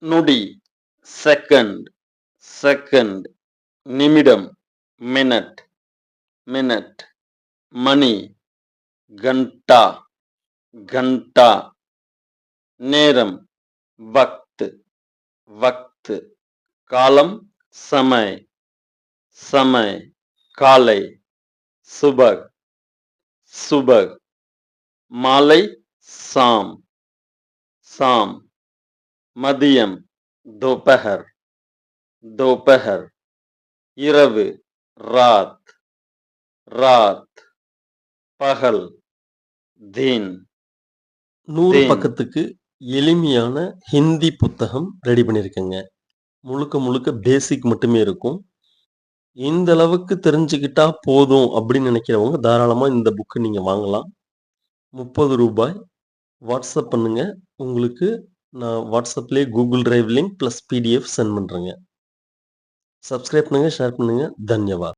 நொடி second second, நிமிடம் minute minute, மணி घंटा घंटा, நேரம் वक्त वक्त, காலம் समय समय, காலை सुबह सुबह, மாலை शाम शाम, மதியம் दोपहर दोपहर, இரவு रात रात, பகல் दिन 100 दिन। பக்கத்துக்கு எளிமையான ஹிந்தி புத்தகம் ரெடி பண்ணியிருக்கேங்க. முழுக்க பேசிக் மட்டுமே இருக்கும். இந்த அளவுக்கு தெரிஞ்சுக்கிட்டா போதும் அப்படின்னு நினைக்கிறவங்க தாராளமாக இந்த புக்கு நீங்கள் வாங்கலாம். ₹30 வாட்ஸ்அப் பண்ணுங்க. உங்களுக்கு நான் வாட்ஸ்அப்லேயே Google drive link plus PDF send பண்ணுறேங்க. சப்ஸ்கிரைப் பண்ணுங்கள், ஷேர் பண்ணுங்கள். தன்யவாத்.